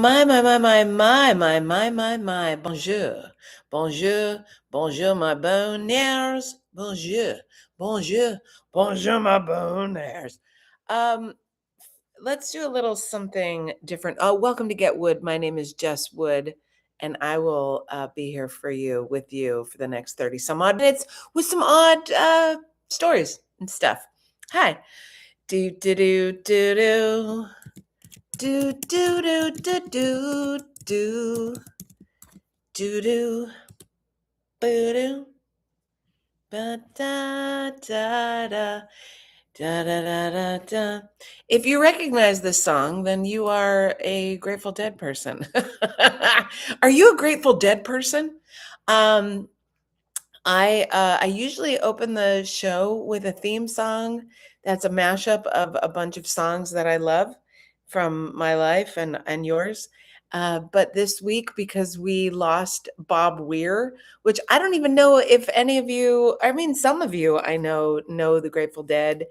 My. Bonjour. Bonjour. Bonjour, my boners. Bonjour. Bonjour. Bonjour, my boners. Um, let's do a little something different. Welcome to Get Wood. My name is Jess Wood, and I will be here with you for the next 30 some odd minutes with some odd stories and stuff. Hi. Do, do, do, do, do. Do do do do do do do do boo do ba da da da da da da da da. If you recognize this song, then you are a Grateful Dead person. Are you a Grateful Dead person? Um, I usually open the show with a theme song that's a mashup of a bunch of songs that I love from my life and yours. But this week, because we lost Bob Weir, which I don't even know if any of you, I mean, some of you I know the Grateful Dead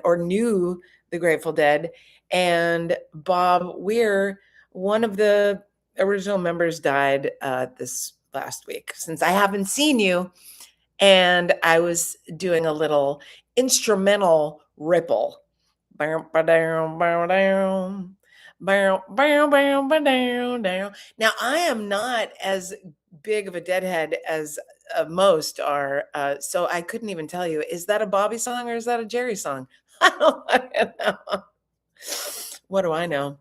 or knew the Grateful Dead, and Bob Weir, one of the original members, died this last week. Since I haven't seen you, and I was doing a little instrumental ripple. Now I am not as big of a deadhead as most are, so I couldn't even tell you, is that a Bobby song or is that a Jerry song? I don't know. What do I know?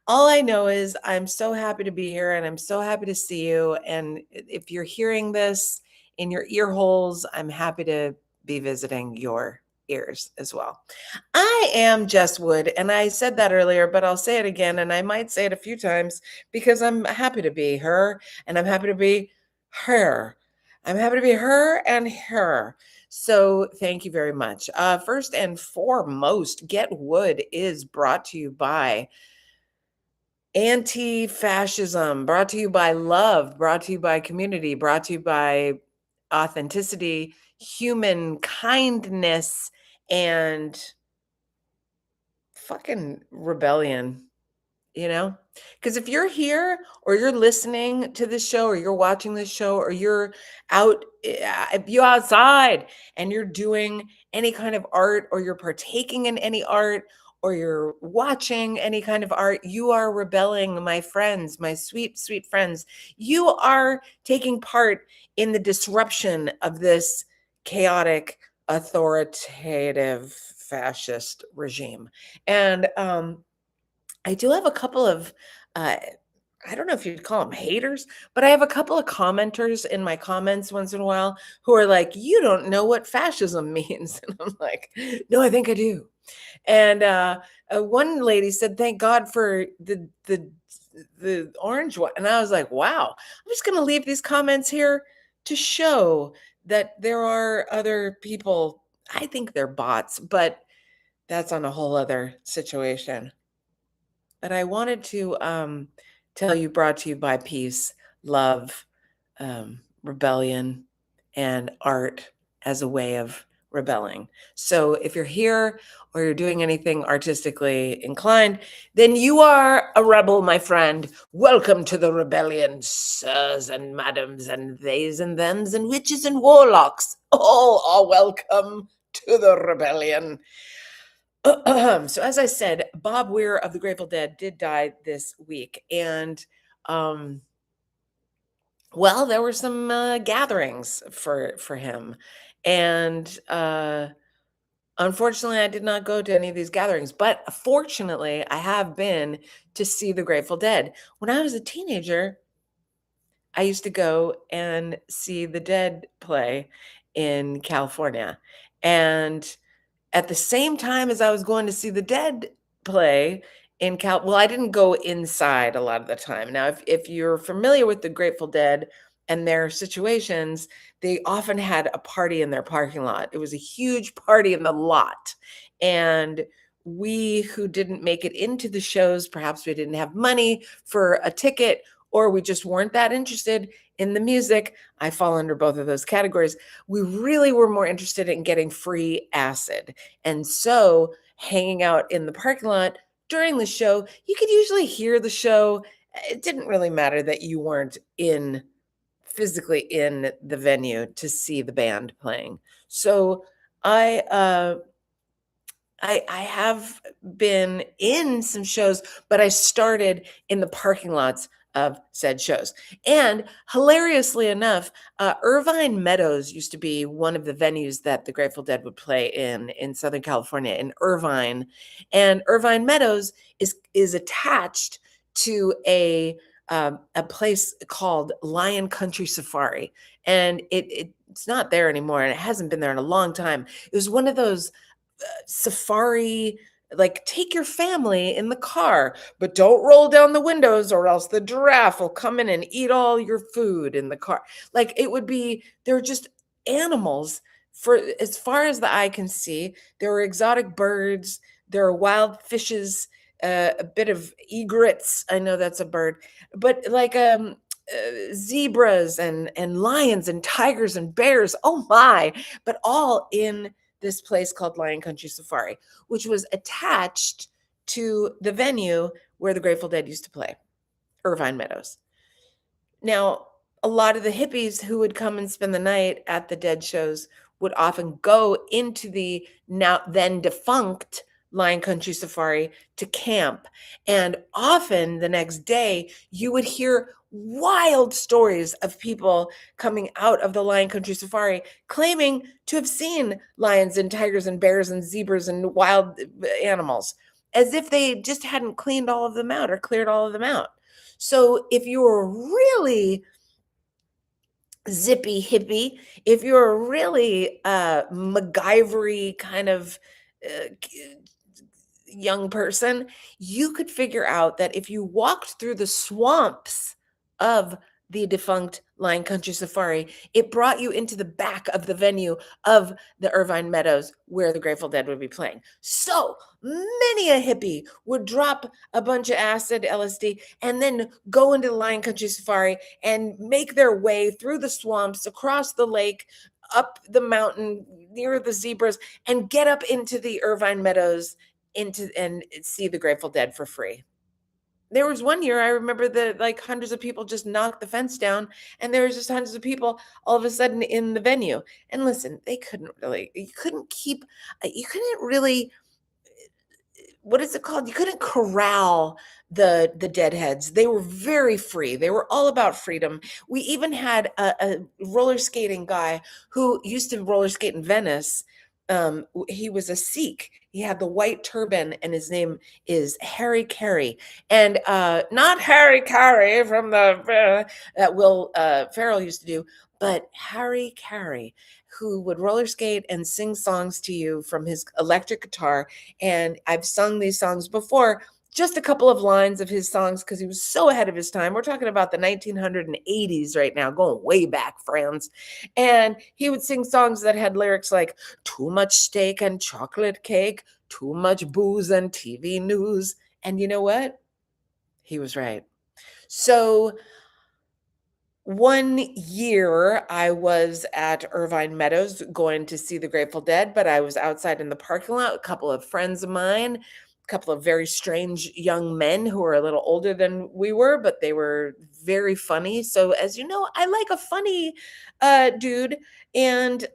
All I know is I'm so happy to be here and I'm so happy to see you. And if you're hearing this in your ear holes, I'm happy to be visiting your ears as well. I am Jess Wood, and I said that earlier, but I'll say it again, and I might say it a few times because I'm happy to be her and I'm happy to be her. I'm happy to be her and her. So thank you very much. First and foremost, Get Wood is brought to you by anti-fascism, brought to you by love, brought to you by community, brought to you by authenticity, human kindness, and fucking rebellion, because if you're here or you're listening to this show or you're watching this show or you're outside and you're doing any kind of art or you're partaking in any art or you're watching any kind of art, you are rebelling, my friends, my sweet, sweet friends. You are taking part in the disruption of this chaotic, authoritative, fascist regime. And I do have a couple of, I don't know if you'd call them haters, but I have a couple of commenters in my comments once in a while who are like, you don't know what fascism means. And I'm like, no, I think I do. And one lady said, thank God for the orange one. And I was like, wow, I'm just going to leave these comments here to show that there are other people. I think they're bots, but that's on a whole other situation. But I wanted to tell you, brought to you by peace, love, rebellion, and art as a way of rebelling. So if you're here or you're doing anything artistically inclined, then you are a rebel, my friend. Welcome to the rebellion, sirs and madams and theys and thems and witches and warlocks. All are welcome to the rebellion. So as I said, Bob Weir of the Grateful Dead did die this week. And, well, there were some gatherings for him. And unfortunately, I did not go to any of these gatherings. But fortunately, I have been to see the Grateful Dead. When I was a teenager, I used to go and see the Dead play in California. And at the same time as I was going to see the Dead play in well, I didn't go inside a lot of the time. Now, if you're familiar with the Grateful Dead and their situations, they often had a party in their parking lot. It was a huge party in the lot. And we who didn't make it into the shows, perhaps we didn't have money for a ticket, or we just weren't that interested in the music. I fall under both of those categories. We really were more interested in getting free acid. And so hanging out in the parking lot during the show, you could usually hear the show. It didn't really matter that you weren't physically in the venue to see the band playing. So I uh I have been in some shows, but I started in the parking lots of said shows. And hilariously enough, Irvine Meadows used to be one of the venues that the Grateful Dead would play in Southern California, in Irvine. And Irvine Meadows is attached to a place called Lion Country Safari, and it's not there anymore, and it hasn't been there in a long time. It was one of those safari, like, take your family in the car, but don't roll down the windows or else the giraffe will come in and eat all your food in the car. Like, it would be, they're just animals. For as far as the eye can see, there are exotic birds, there are wild fishes, a bit of egrets, I know that's a bird, but like zebras and lions and tigers and bears, oh my, but all in this place called Lion Country Safari, which was attached to the venue where the Grateful Dead used to play, Irvine Meadows. Now, a lot of the hippies who would come and spend the night at the Dead shows would often go into the now then defunct Lion Country Safari to camp. And often the next day, you would hear wild stories of people coming out of the Lion Country Safari claiming to have seen lions and tigers and bears and zebras and wild animals, as if they just hadn't cleaned all of them out or cleared all of them out. So if you were really zippy hippie, if you're a really MacGyvery kind of young person, you could figure out that if you walked through the swamps of the defunct Lion Country Safari, it brought you into the back of the venue of the Irvine Meadows where the Grateful Dead would be playing. So many a hippie would drop a bunch of acid, LSD, and then go into the Lion Country Safari and make their way through the swamps, across the lake, up the mountain near the zebras, and get up into the Irvine Meadows into and see the Grateful Dead for free. There was one year I remember that, like, hundreds of people just knocked the fence down, and there was just hundreds of people all of a sudden in the venue. And listen, they couldn't really, you couldn't really, what is it called? You couldn't corral the deadheads. They were very free. They were all about freedom. We even had a roller skating guy who used to roller skate in Venice. He was a Sikh. He had the white turban, and his name is Harry Carey, and not Harry Carey from the that Will Ferrell used to do, but Harry Carey, who would roller skate and sing songs to you from his electric guitar. And I've sung these songs before, just a couple of lines of his songs, because he was so ahead of his time. We're talking about the 1980s right now, going way back, friends. And he would sing songs that had lyrics like, too much steak and chocolate cake, too much booze and TV news. And you know what? He was right. So one year I was at Irvine Meadows going to see the Grateful Dead, but I was outside in the parking lot. A couple of friends of mine, a couple of very strange young men who were a little older than we were, but they were very funny. So, as you know, I like a funny dude. And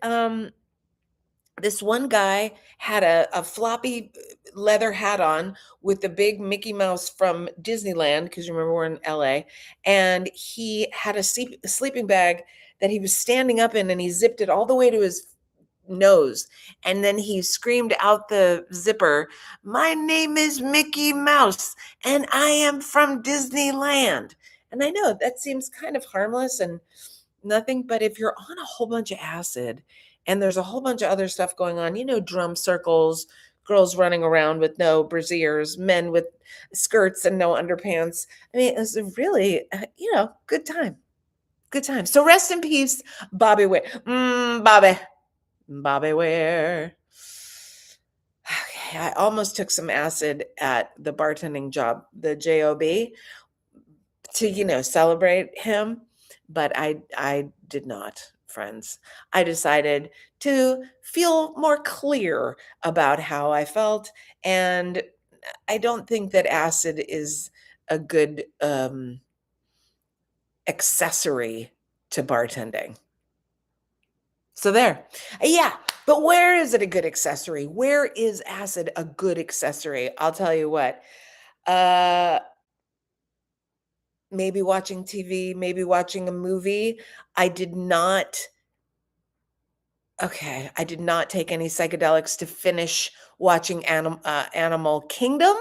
this one guy had a floppy leather hat on with the big Mickey Mouse from Disneyland, because remember we're in LA, and he had a sleeping bag that he was standing up in, and he zipped it all the way to his nose, and then he screamed out the zipper, "My name is Mickey Mouse and I am from Disneyland." And I know that seems kind of harmless and nothing, but if you're on a whole bunch of acid and there's a whole bunch of other stuff going on, drum circles, girls running around with no brassieres, men with skirts and no underpants. I mean, it's a really, good time. Good time. So rest in peace, Bobby Ware. Bobby Ware. Okay, I almost took some acid at the bartending job, the job, to celebrate him, but I did not, friends. I decided to feel more clear about how I felt, and don't think that acid is a good accessory to bartending. So there. Yeah. But where is it a good accessory? Where is acid a good accessory? I'll tell you what. Uh maybe watching TV, maybe watching a movie. I did not I did not take any psychedelics to finish watching Animal Kingdom.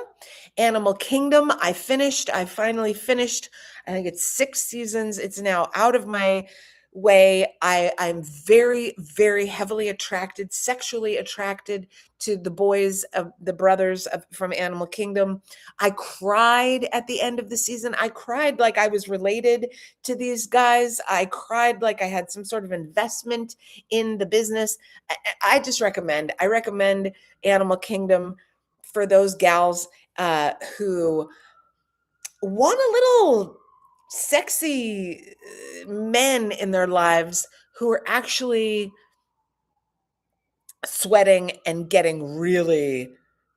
Animal Kingdom, I finally finished. I think it's 6 seasons. It's now out of my way. I'm very, very heavily attracted, sexually attracted to the boys of the brothers from Animal Kingdom. I cried at the end of the season. I cried like I was related to these guys. I cried like I had some sort of investment in the business. I recommend Animal Kingdom for those gals who want a little sexy men in their lives who are actually sweating and getting really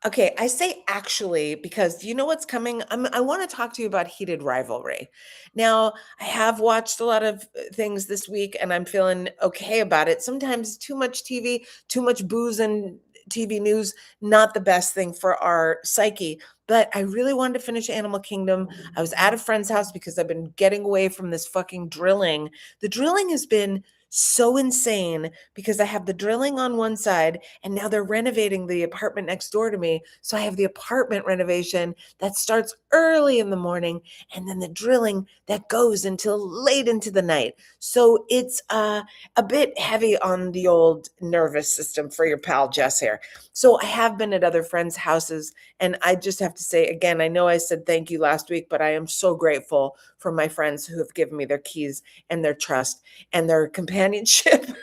okay. I say actually because you know what's coming. I want to talk to you about Heated Rivalry. Now, I have watched a lot of things this week and I'm feeling okay about it. Sometimes too much TV, too much booze and TV news, not the best thing for our psyche. But I really wanted to finish Animal Kingdom. I was at a friend's house because I've been getting away from this fucking drilling. The drilling has been so insane because I have the drilling on one side and now they're renovating the apartment next door to me. So I have the apartment renovation that starts early in the morning and then the drilling that goes until late into the night. So it's a bit heavy on the old nervous system for your pal Jess here. So I have been at other friends' houses and I just have to say again, I know I said thank you last week, but I am so grateful for my friends who have given me their keys and their trust and their companionship and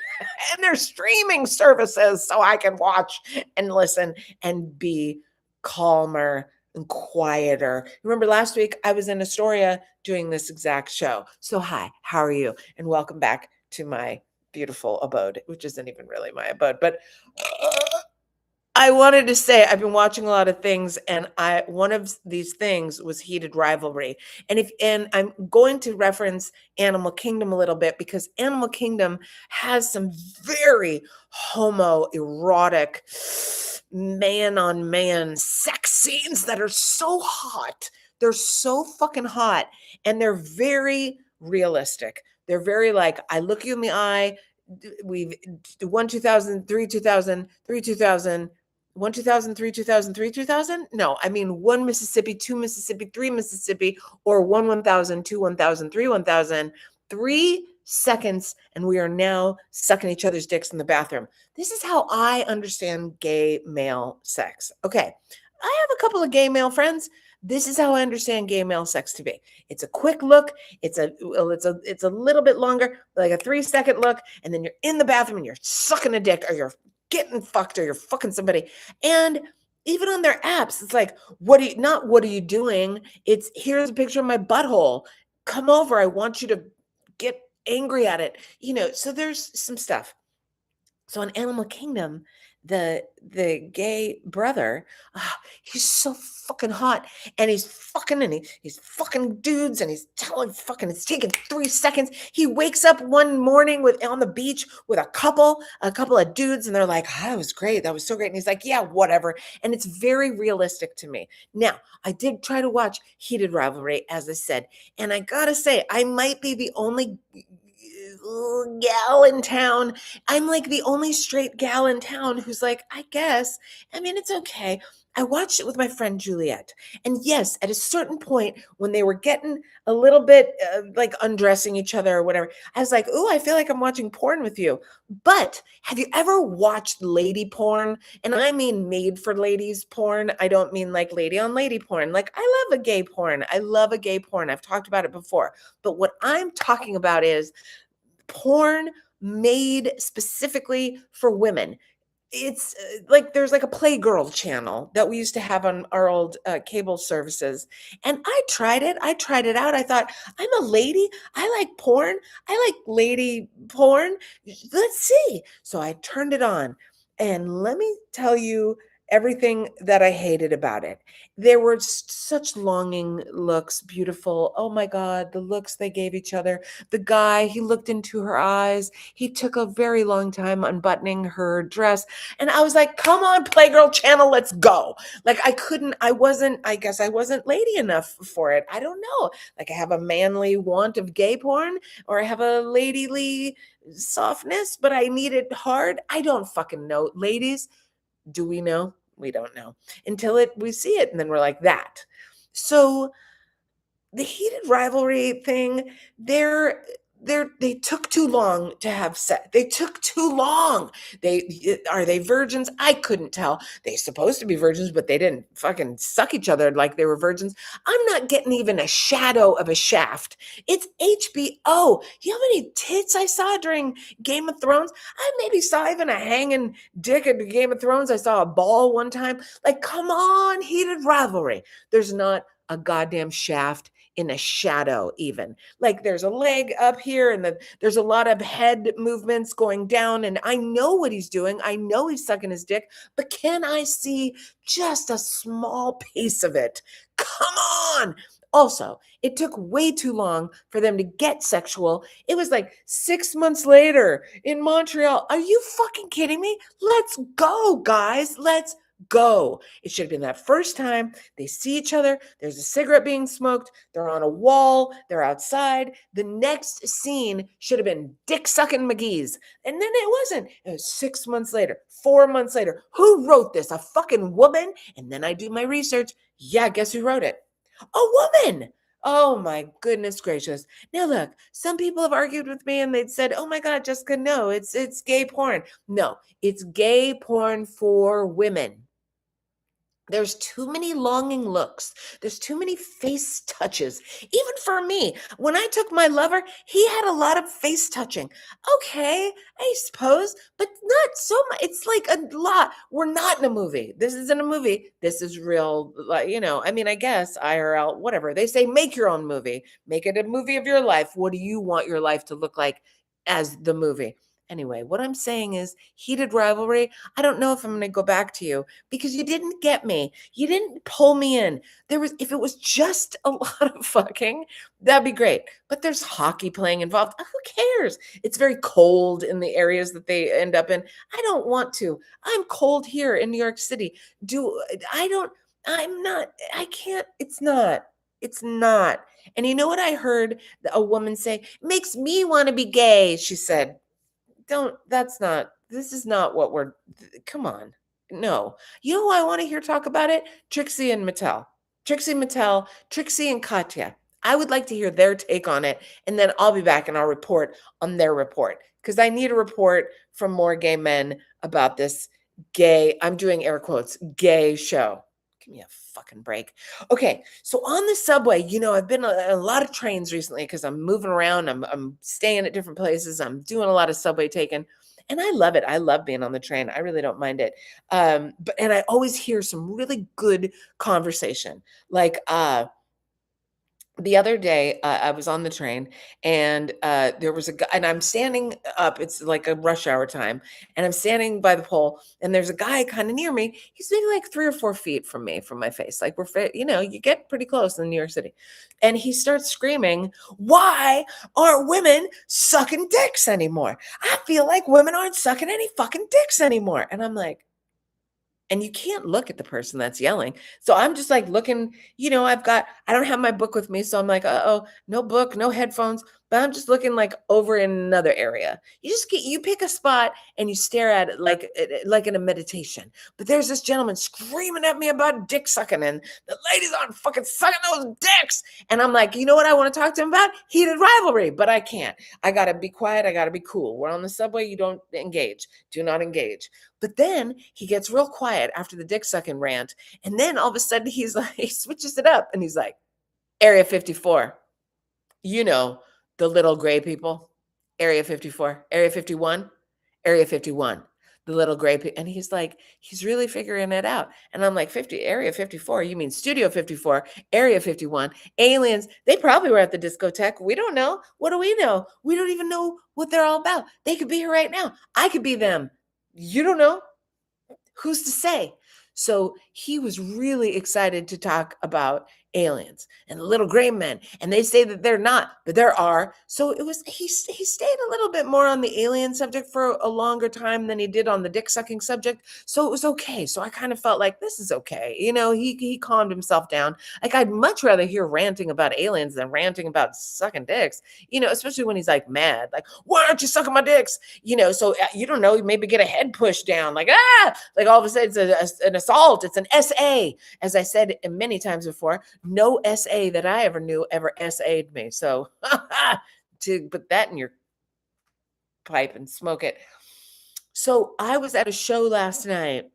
their streaming services so I can watch and listen and be calmer and quieter. Remember last week I was in Astoria doing this exact show. So hi, how are you? And welcome back to my beautiful abode, which isn't even really my abode, but I wanted to say I've been watching a lot of things, and one of these things was Heated Rivalry. And I'm going to reference Animal Kingdom a little bit because Animal Kingdom has some very homoerotic man on man sex scenes that are so hot. They're so fucking hot and they're very realistic. They're very like, I look you in the eye, we've 1 2000 3 2000 3 2000 1 2000 3 2000 3 2000 no, I mean 1 Mississippi 2 Mississippi 3 Mississippi or 1 1000 2 1000 3 1000 3 seconds and we are now sucking each other's dicks in the bathroom. This is how I understand gay male sex. Okay, I have a couple of gay male friends. This is how I understand gay male sex to be. It's a quick look. It's a little bit longer, like a 3-second look, and then you're in the bathroom and you're sucking a dick, or you're getting fucked, or you're fucking somebody. And even on their apps, it's like, what are you doing? It's here's a picture of my butthole. Come over. I want you to get angry at it. So there's some stuff. So in Animal Kingdom, the gay brother, he's so fucking hot, and he's fucking dudes, and he's telling fucking. It's taking 3 seconds. He wakes up one morning on the beach with a couple of dudes, and they're like, "Oh, that was great. That was so great." And he's like, "Yeah, whatever." And it's very realistic to me. Now, I did try to watch Heated Rivalry, as I said, and I gotta say, I might be the only gal in town. I'm like the only straight gal in town who's like, I guess, I mean, it's okay. I watched it with my friend Juliet. And yes, at a certain point when they were getting a little bit like undressing each other or whatever, I was like, "Ooh, I feel like I'm watching porn with you." But have you ever watched lady porn? And I mean made for ladies porn. I don't mean like lady on lady porn. Like I love a gay porn. I love a gay porn. I've talked about it before. But what I'm talking about is porn made specifically for women. It's like there's like a Playgirl channel that we used to have on our old cable services. And I tried it. I tried it out. I thought, I'm a lady. I like porn. I like lady porn. Let's see. So I turned it on. And let me tell you everything that I hated about it. There were such longing looks, beautiful. Oh my God, the looks they gave each other. The guy, he looked into her eyes. He took a very long time unbuttoning her dress. And I was like, come on, Playgirl Channel, let's go. Like I guess I wasn't lady enough for it. I don't know. Like I have a manly want of gay porn, or I have a ladyly softness, but I need it hard. I don't fucking know. Ladies, do we know? We don't know until we see it, and then we're like that. So the heated rivalry thing, they took too long to have sex. They took too long. Are they virgins? I couldn't tell. They supposed to be virgins, but they didn't fucking suck each other like they were virgins. I'm not getting even a shadow of a shaft. It's HBO. You know how many tits I saw during Game of Thrones? I maybe saw even a hanging dick at Game of Thrones. I saw a ball one time. Like, come on, heated rivalry. There's not a goddamn shaft in a shadow even. Like there's a leg up here, and there's a lot of head movements going down, and I know what he's doing. I know he's sucking his dick, but can I see just a small piece of it? Come on. Also, it took way too long for them to get sexual. It was like 6 months later in Montreal. Are you fucking kidding me? Let's go, guys. Let's go. It should have been that first time they see each other. There's a cigarette being smoked. They're on a wall. They're outside. The next scene should have been Dick sucking McGee's. And then it wasn't. It was 6 months later, 4 months later. Who wrote this? A fucking woman? And then I do my research. Yeah, guess who wrote it? A woman. Oh my goodness gracious. Now look, some people have argued with me and they'd said, "Oh my God, Jessica, no, it's gay porn." No, it's gay porn for women. There's too many longing looks. There's too many face touches. Even for me, when I took my lover, he had a lot of face touching. Okay, I suppose, but not so much. It's like a lot. We're not in a movie. This isn't a movie. This is real, like, I mean, I guess IRL, whatever. They say make your own movie. Make it a movie of your life. What do you want your life to look like as the movie? Anyway, what I'm saying is heated rivalry. I don't know if I'm going to go back to you because you didn't get me. You didn't pull me in. If it was just a lot of fucking, that'd be great. But there's hockey playing involved. Who cares? It's very cold in the areas that they end up in. I don't want to. I'm cold here in New York City. I can't. It's not. And you know what I heard a woman say? It makes me want to be gay, she said. This is not what come on. No. You know who I want to hear talk about it? Trixie and Mattel. Trixie and Katya. I would like to hear their take on it, and then I'll be back and I'll report on their report because I need a report from more gay men about this gay, I'm doing air quotes, gay show. Give me a fucking break. Okay, so on the subway, I've been on a lot of trains recently because I'm moving around. I'm staying at different places. I'm doing a lot of subway taking, and I love it. I love being on the train. I really don't mind it. And I always hear some really good conversation. Like the other day, I was on the train, and there was a guy, and I'm standing up. It's like a rush hour time, and I'm standing by the pole, and there's a guy kind of near me. He's maybe like 3 or 4 feet from me, from my face. Like you get pretty close in New York City, and he starts screaming, "Why aren't women sucking dicks anymore? I feel like women aren't sucking any fucking dicks anymore." And I'm like, and you can't look at the person that's yelling. So I'm just like looking, I don't have my book with me. So I'm like, uh-oh, no book, no headphones, but I'm just looking like over in another area. You pick a spot and you stare at it like in a meditation. But there's this gentleman screaming at me about dick sucking, and the ladies aren't fucking sucking those dicks. And I'm like, you know what I want to talk to him about? Heated rivalry, but I can't. I got to be quiet. I got to be cool. We're on the subway. You don't engage. Do not engage. But then he gets real quiet after the dick sucking rant. And then all of a sudden he's like, he switches it up and he's like, Area 54, the little gray people, Area 54, Area 51, Area 51, the little gray people. And he's really figuring it out. And I'm like, Area 54, you mean Studio 54, Area 51, aliens, they probably were at the discotheque. We don't know. What do we know? We don't even know what they're all about. They could be here right now. I could be them. You don't know. Who's to say? So he was really excited to talk about aliens and the little gray men. And they say that they're not, but there are. So he stayed a little bit more on the alien subject for a longer time than he did on the dick sucking subject. So it was okay. So I kind of felt like this is okay. He calmed himself down. Like, I'd much rather hear ranting about aliens than ranting about sucking dicks, especially when he's like mad, like, why aren't you sucking my dicks? So you don't know, maybe get a head push down, like, like all of a sudden it's an assault. It's an SA. As I said many times before, no SA that I ever knew ever SA'd me. So to put that in your pipe and smoke it. So I was at a show last night.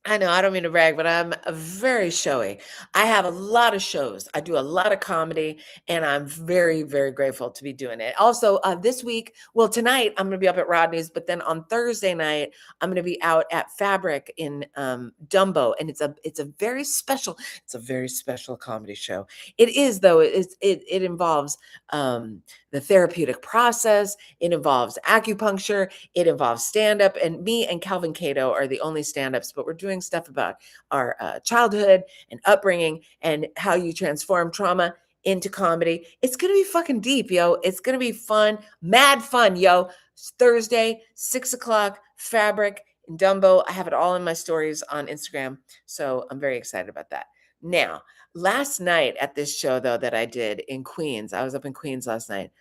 I know, I don't mean to brag, but I'm very showy. I have a lot of shows. I do a lot of comedy, and I'm very, very grateful to be doing it. Also, this week, well, tonight I'm going to be up at Rodney's, but then on Thursday night I'm going to be out at Fabric in Dumbo, and it's a very special comedy show. It is, though. It involves the therapeutic process. It involves acupuncture. It involves stand-up, and me and Calvin Cato are the only stand-ups, but we're doing stuff about our childhood and upbringing and how you transform trauma into comedy. It's going to be fucking deep, yo. It's going to be fun, mad fun, yo. It's Thursday, 6:00, Fabric in Dumbo. I have it all in my stories on Instagram, so I'm very excited about that. Now, last night at this show, though, that I did in Queens, I was up in Queens last night.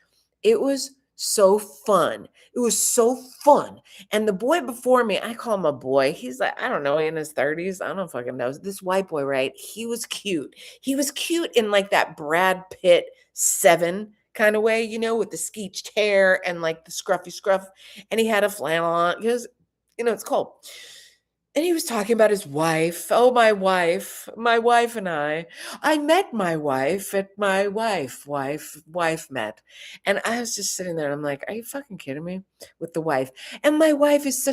It was so fun. It was so fun. And the boy before me, I call him a boy. He's like, I don't know, in his 30s. I don't fucking know. This white boy, right? He was cute. He was cute in like that Brad Pitt 7 kind of way, with the skeeched hair and like the scruffy scruff. And he had a flannel on because, it's cold. And he was talking about his wife. Oh, my wife and I met my wife at my wife met. And I was just sitting there and I'm like, are you fucking kidding me with the wife? And my wife is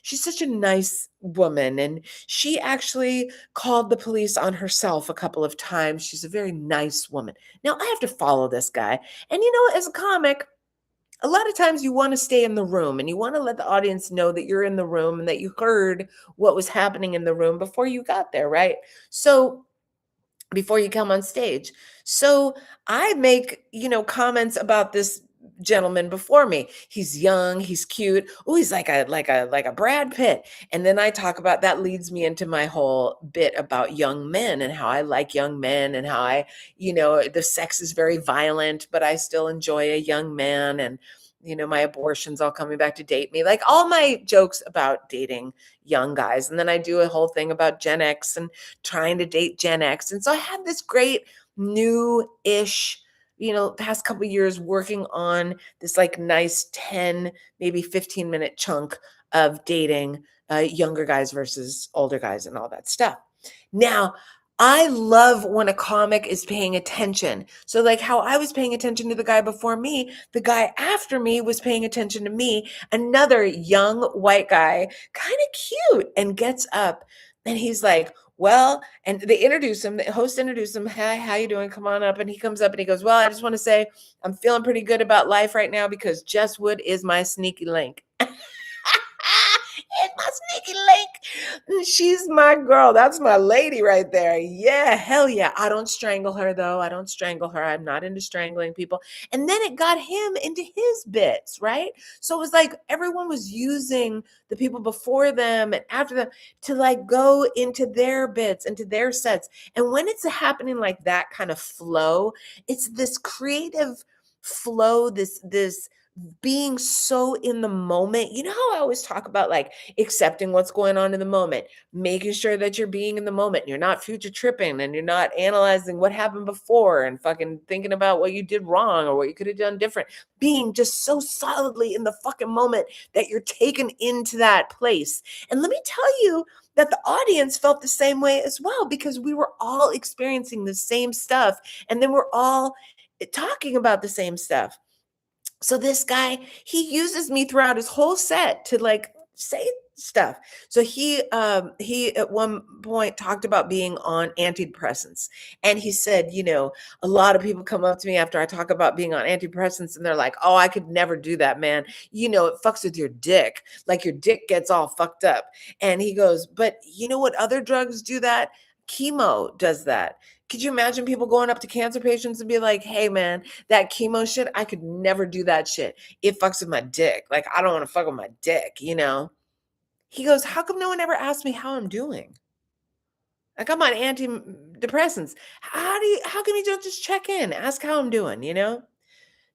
she's such a nice woman. And she actually called the police on herself a couple of times. She's a very nice woman. Now I have to follow this guy. And as a comic, a lot of times you want to stay in the room and you want to let the audience know that you're in the room and that you heard what was happening in the room before you got there, right? So before you come on stage. So I make, comments about this gentleman before me. He's young, he's cute. Oh, he's like a Brad Pitt. And then I talk about that leads me into my whole bit about young men and how I like young men and how the sex is very violent, but I still enjoy a young man, and my abortion's all coming back to date me. Like all my jokes about dating young guys. And then I do a whole thing about Gen X and trying to date Gen X. And so I had this great new-ish, past couple of years working on this like nice 10, maybe 15-minute chunk of dating younger guys versus older guys and all that stuff. Now, I love when a comic is paying attention. So like how I was paying attention to the guy before me, the guy after me was paying attention to me, another young white guy, kind of cute, and gets up and he's like, well, and they introduce him, the host introduced him, hey, how you doing? Come on up. And he comes up and he goes, well, I just want to say I'm feeling pretty good about life right now because Jess Wood is my sneaky link. It's my sneaky link. She's my girl. That's my lady right there. Yeah, hell yeah. I don't strangle her, though. I don't strangle her. I'm not into strangling people. And then it got him into his bits, right? So it was like everyone was using the people before them and after them to like go into their bits, into their sets. And when it's happening like that kind of flow, it's this creative flow, this being so in the moment. You know how I always talk about like accepting what's going on in the moment, making sure that you're being in the moment, you're not future tripping, and you're not analyzing what happened before and fucking thinking about what you did wrong or what you could have done different. Being just so solidly in the fucking moment that you're taken into that place. And let me tell you that the audience felt the same way as well, because we were all experiencing the same stuff, and then we're all talking about the same stuff. So this guy, he uses me throughout his whole set to like say stuff. So he at one point talked about being on antidepressants, and he said, a lot of people come up to me after I talk about being on antidepressants, and they're like, "Oh, I could never do that, man. It fucks with your dick. Like your dick gets all fucked up." And he goes, "But you know what other drugs do that? Chemo does that." Could you imagine people going up to cancer patients and be like, "Hey, man, that chemo shit, I could never do that shit. It fucks with my dick. Like, I don't want to fuck with my dick?" He goes, "How come no one ever asked me how I'm doing? Like, I'm on antidepressants. How come you don't just check in, ask how I'm doing?"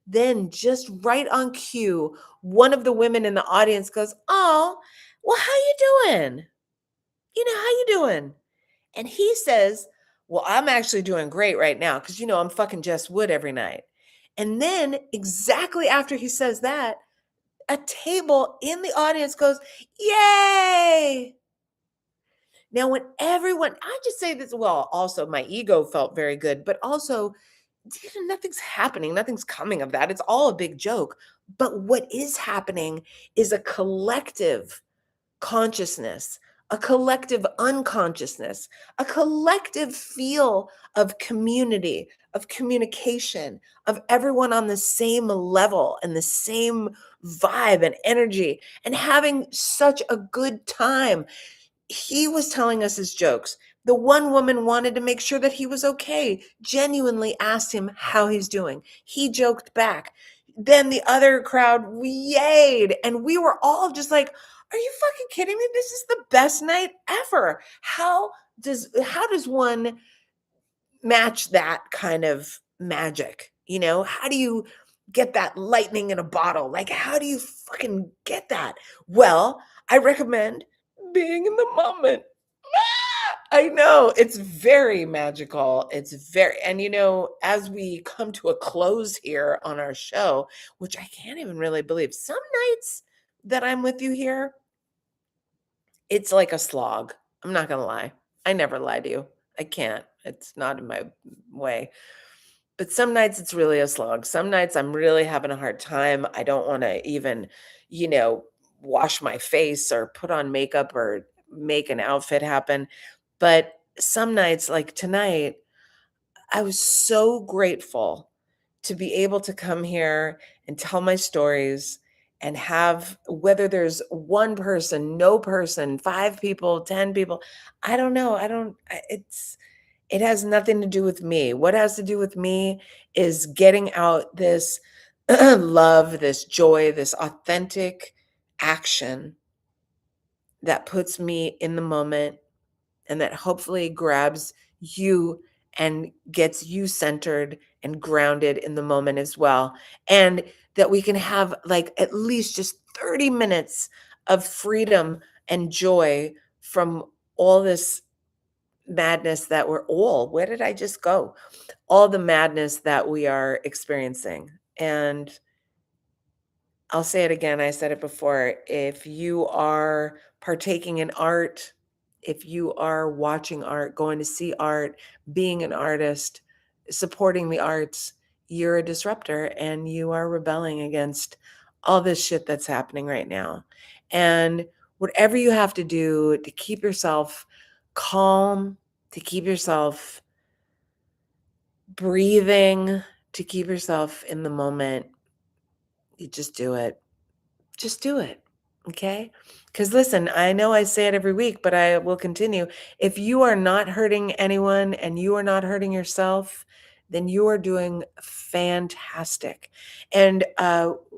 Then just right on cue, one of the women in the audience goes, "Oh, well, how you doing? How you doing?" And he says, "Well, I'm actually doing great right now because, I'm fucking Jess Wood every night." And then exactly after he says that, a table in the audience goes, "Yay!" Now, when I just say this, well, also my ego felt very good, but also, nothing's happening. Nothing's coming of that. It's all a big joke. But what is happening is a collective consciousness, a collective unconsciousness, a collective feel of community, of communication, of everyone on the same level and the same vibe and energy and having such a good time. He was telling us his jokes. The one woman wanted to make sure that he was okay, genuinely asked him how he's doing. He joked back. Then the other crowd yayed, and we were all just like, "Are you fucking kidding me? This is the best night ever." How does one match that kind of magic? How do you get that lightning in a bottle? Like, how do you fucking get that? Well, I recommend being in the moment. I know it's very magical. And as we come to a close here on our show, which I can't even really believe, some nights that I'm with you here, it's like a slog. I'm not gonna lie. I never lie to you. I can't. It's not in my way. But some nights it's really a slog. Some nights I'm really having a hard time. I don't want to even, you know, wash my face or put on makeup or make an outfit happen. But some nights, like tonight, I was so grateful to be able to come here and tell my stories and have, whether there's one person, no person, 5 people, 10 people, I don't know. It has nothing to do with me. What has to do with me is getting out this love, this joy, this authentic action that puts me in the moment and that hopefully grabs you and gets you centered and grounded in the moment as well. And that we can have like at least just 30 minutes of freedom and joy from all this madness that where did I just go? All the madness that we are experiencing. And I'll say it again, I said it before. If you are partaking in art, if you are watching art, going to see art, being an artist, supporting the arts, you're a disruptor and you are rebelling against all this shit that's happening right now. And whatever you have to do to keep yourself calm, to keep yourself breathing, to keep yourself in the moment, you just do it. Just do it. Okay? Because listen, I know I say it every week, but I will continue. If you are not hurting anyone and you are not hurting yourself, then you are doing fantastic. And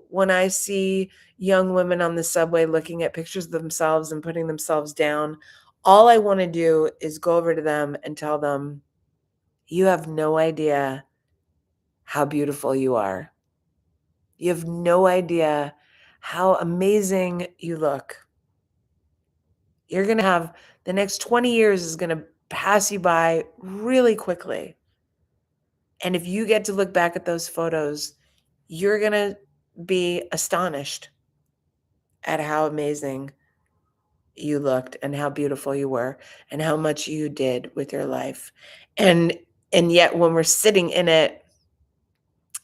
when I see young women on the subway looking at pictures of themselves and putting themselves down, all I want to do is go over to them and tell them, you have no idea how beautiful you are. You have no idea how amazing you look. You're going to have the next 20 years is going to pass you by really quickly. And if you get to look back at those photos, you're going to be astonished at how amazing you looked and how beautiful you were and how much you did with your life. And yet when we're sitting in it,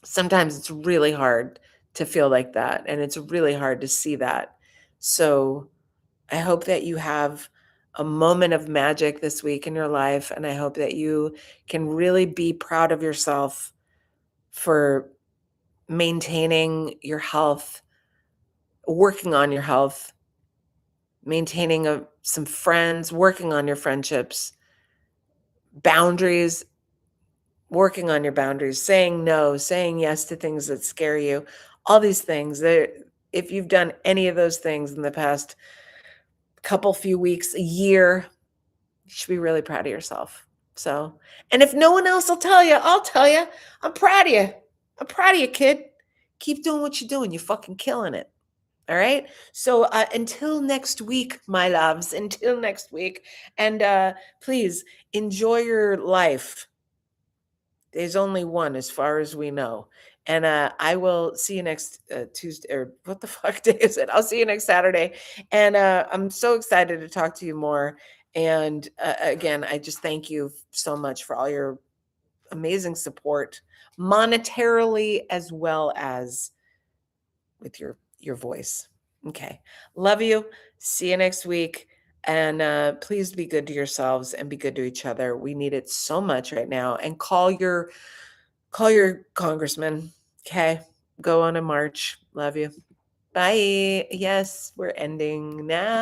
sometimes it's really hard to feel like that and it's really hard to see that. So I hope that you have a moment of magic this week in your life, and I hope that you can really be proud of yourself for maintaining your health, working on your health, maintaining some friends, working on your friendships, boundaries, working on your boundaries, saying no, saying yes to things that scare you, all these things. If you've done any of those things in the past few weeks, a year, you should be really proud of yourself. So, and if no one else will tell you, I'll tell you, I'm proud of you. I'm proud of you, kid. Keep doing what you're doing. You're fucking killing it. All right. So until next week, my loves, until next week. And please enjoy your life. There's only one as far as we know. And I will see you next Tuesday, or what the fuck day is it? I'll see you next Saturday. And I'm so excited to talk to you more. And again, I just thank you so much for all your amazing support, monetarily as well as with your voice. Okay. Love you. See you next week. And please be good to yourselves and be good to each other. We need it so much right now. And call your congressman. Okay. Go on a march. Love you. Bye. Yes, we're ending now.